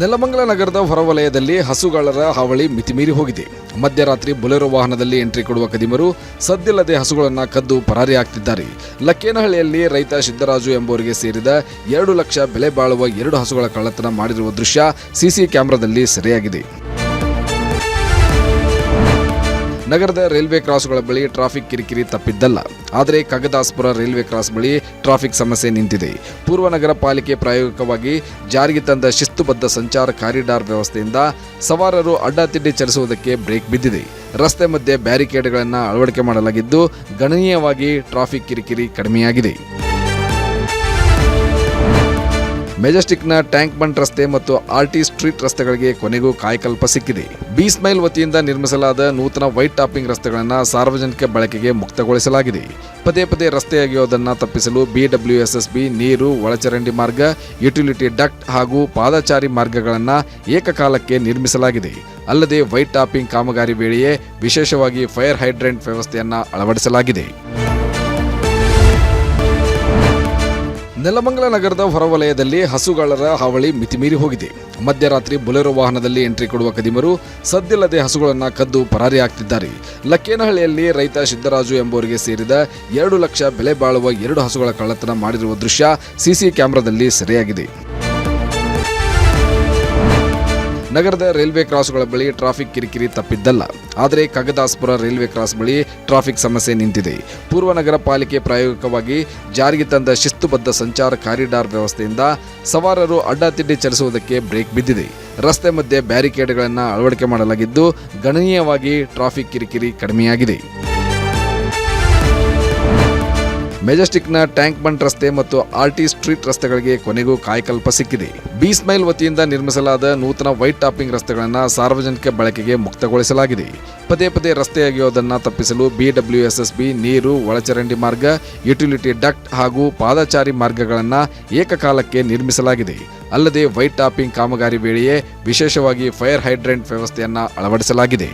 ನೆಲಮಂಗಲ ನಗರದ ಹೊರವಲಯದಲ್ಲಿ ಹಸುಗಾಳರ ಹಾವಳಿ ಮಿತಿಮೀರಿ ಹೋಗಿದೆ. ಮಧ್ಯರಾತ್ರಿ ಬೊಲೆರೋ ವಾಹನದಲ್ಲಿ ಎಂಟ್ರಿ ಕೊಡುವ ಕದಿಮರು ಸದ್ದಿಲ್ಲದೆ ಹಸುಗಳನ್ನು ಕದ್ದು ಪರಾರಿಯಾಗ್ತಿದ್ದಾರೆ. ಲಕ್ಕೇನಹಳ್ಳಿಯಲ್ಲಿ ರೈತ ಸಿದ್ದರಾಜು ಎಂಬುವರಿಗೆ ಸೇರಿದ 2 ಲಕ್ಷ ಬೆಲೆ ಬಾಳುವ 2 ಹಸುಗಳ ಕಳ್ಳತನ ಮಾಡಿರುವ ದೃಶ್ಯ ಸಿಸಿ ಕ್ಯಾಮೆರಾದಲ್ಲಿ ಸೆರೆಯಾಗಿದೆ. ನಗರದ ರೈಲ್ವೆ ಕ್ರಾಸ್ಗಳ ಬಳಿ ಟ್ರಾಫಿಕ್ ಕಿರಿಕಿರಿ ತಪ್ಪಿದ್ದಲ್ಲ. ಆದರೆ ಕಗದಾಸ್ಪುರ ರೈಲ್ವೆ ಕ್ರಾಸ್ ಬಳಿ ಟ್ರಾಫಿಕ್ ಸಮಸ್ಯೆ ನಿಂತಿದೆ. ಪೂರ್ವ ನಗರ ಪಾಲಿಕೆ ಪ್ರಾಯೋಗಿಕವಾಗಿ ಜಾರಿಗೆ ತಂದ ಶಿಸ್ತುಬದ್ಧ ಸಂಚಾರ ಕಾರಿಡಾರ್ ವ್ಯವಸ್ಥೆಯಿಂದ ಸವಾರರು ಅಡ್ಡಾತಿಡ್ಡಿ ಚಲಿಸುವುದಕ್ಕೆ ಬ್ರೇಕ್ ಬಿದ್ದಿದೆ. ರಸ್ತೆ ಮಧ್ಯೆ ಬ್ಯಾರಿಕೇಡ್ಗಳನ್ನು ಅಳವಡಿಕೆ ಮಾಡಲಾಗಿದ್ದು ಗಣನೀಯವಾಗಿ ಟ್ರಾಫಿಕ್ ಕಿರಿಕಿರಿ ಕಡಿಮೆಯಾಗಿದೆ. ಮೆಜೆಸ್ಟಿಕ್ನ ಟ್ಯಾಂಕ್ ಬಂಡ್ ರಸ್ತೆ ಮತ್ತು ಆರ್ಟಿ ಸ್ಟ್ರೀಟ್ ರಸ್ತೆಗಳಿಗೆ ಕೊನೆಗೂ ಕಾಯಕಲ್ಪ ಸಿಕ್ಕಿದೆ. ಬಿ ಸ್ಮೈಲ್ ವತಿಯಿಂದ ನಿರ್ಮಿಸಲಾದ ನೂತನ ವೈಟ್ ಟಾಪಿಂಗ್ ರಸ್ತೆಗಳನ್ನು ಸಾರ್ವಜನಿಕ ಬಳಕೆಗೆ ಮುಕ್ತಗೊಳಿಸಲಾಗಿದೆ. ಪದೇ ಪದೇ ರಸ್ತೆ ಅಗೆಯುವುದನ್ನು ತಪ್ಪಿಸಲು BWSSB ನೀರು, ಒಳಚರಂಡಿ ಮಾರ್ಗ, ಯುಟಿಲಿಟಿ ಡಕ್ಟ್ ಹಾಗೂ ಪಾದಚಾರಿ ಮಾರ್ಗಗಳನ್ನು ಏಕಕಾಲಕ್ಕೆ ನಿರ್ಮಿಸಲಾಗಿದೆ. ಅಲ್ಲದೆ ವೈಟ್ ಟಾಪಿಂಗ್ ಕಾಮಗಾರಿ ವೇಳೆಯೇ ವಿಶೇಷವಾಗಿ ಫೈರ್ ಹೈಡ್ರೆಂಟ್ ವ್ಯವಸ್ಥೆಯನ್ನು ಅಳವಡಿಸಲಾಗಿದೆ. ನೆಲಮಂಗಲ ನಗರದ ಹೊರವಲಯದಲ್ಲಿ ಹಸುಗಾಳರ ಹಾವಳಿ ಮಿತಿಮೀರಿ ಹೋಗಿದೆ. ಮಧ್ಯರಾತ್ರಿ ಬೊಲೆರೋ ವಾಹನದಲ್ಲಿ ಎಂಟ್ರಿ ಕೊಡುವ ಕದಿಮರು ಸದ್ದಿಲ್ಲದೆ ಹಸುಗಳನ್ನು ಕದ್ದು ಪರಾರಿಯಾಗ್ತಿದ್ದಾರೆ. ಲಕ್ಕೇನಹಳ್ಳಿಯಲ್ಲಿ ರೈತ ಸಿದ್ದರಾಜು ಎಂಬುವರಿಗೆ ಸೇರಿದ 2 ಲಕ್ಷ ಬೆಲೆ ಬಾಳುವ 2 ಹಸುಗಳ ಕಳ್ಳತನ ಮಾಡಿರುವ ದೃಶ್ಯ ಸಿಸಿ ಕ್ಯಾಮೆರಾದಲ್ಲಿ ಸೆರೆಯಾಗಿದೆ. ನಗರದ ರೈಲ್ವೆ ಕ್ರಾಸ್ಗಳ ಬಳಿ ಟ್ರಾಫಿಕ್ ಕಿರಿಕಿರಿ ತಪ್ಪಿದ್ದಲ್ಲ. ಆದರೆ ಕಗದಾಸ್ಪುರ ರೈಲ್ವೆ ಕ್ರಾಸ್ ಬಳಿ ಟ್ರಾಫಿಕ್ ಸಮಸ್ಯೆ ನಿಂತಿದೆ. ಪೂರ್ವ ನಗರ ಪಾಲಿಕೆ ಪ್ರಾಯೋಗಿಕವಾಗಿ ಜಾರಿಗೆ ತಂದ ಶಿಸ್ತುಬದ್ಧ ಸಂಚಾರ ಕಾರಿಡಾರ್ ವ್ಯವಸ್ಥೆಯಿಂದ ಸವಾರರು ಅಡ್ಡಾತಿಡ್ಡಿ ಚಲಿಸುವುದಕ್ಕೆ ಬ್ರೇಕ್ ಬಿದ್ದಿದೆ. ರಸ್ತೆ ಮಧ್ಯೆ ಬ್ಯಾರಿಕೇಡ್ಗಳನ್ನು ಅಳವಡಿಕೆ ಮಾಡಲಾಗಿದ್ದು ಗಣನೀಯವಾಗಿ ಟ್ರಾಫಿಕ್ ಕಿರಿಕಿರಿ ಕಡಿಮೆಯಾಗಿದೆ. ಮೆಜೆಸ್ಟಿಕ್ನ ಟ್ಯಾಂಕ್ ಬಂಡ್ ರಸ್ತೆ ಮತ್ತು ಆರ್ಟಿ ಸ್ಟ್ರೀಟ್ ರಸ್ತೆಗಳಿಗೆ ಕೊನೆಗೂ ಕಾಯಕಲ್ಪ ಸಿಕ್ಕಿದೆ. ಬಿ ಸ್ಮೈಲ್ ವತಿಯಿಂದ ನಿರ್ಮಿಸಲಾದ ನೂತನ ವೈಟ್ ಟಾಪಿಂಗ್ ರಸ್ತೆಗಳನ್ನು ಸಾರ್ವಜನಿಕ ಬಳಕೆಗೆ ಮುಕ್ತಗೊಳಿಸಲಾಗಿದೆ. ಪದೇ ಪದೇ ರಸ್ತೆ ಅಗೆಯುವುದನ್ನು ತಪ್ಪಿಸಲು BWSSB ನೀರು, ಒಳಚರಂಡಿ ಮಾರ್ಗ, ಯುಟಿಲಿಟಿ ಡಕ್ಟ್ ಹಾಗೂ ಪಾದಚಾರಿ ಮಾರ್ಗಗಳನ್ನು ಏಕಕಾಲಕ್ಕೆ ನಿರ್ಮಿಸಲಾಗಿದೆ. ಅಲ್ಲದೆ ವೈಟ್ ಟಾಪಿಂಗ್ ಕಾಮಗಾರಿ ವೇಳೆಯೇ ವಿಶೇಷವಾಗಿ ಫೈರ್ ಹೈಡ್ರೆಂಟ್ ವ್ಯವಸ್ಥೆಯನ್ನು ಅಳವಡಿಸಲಾಗಿದೆ.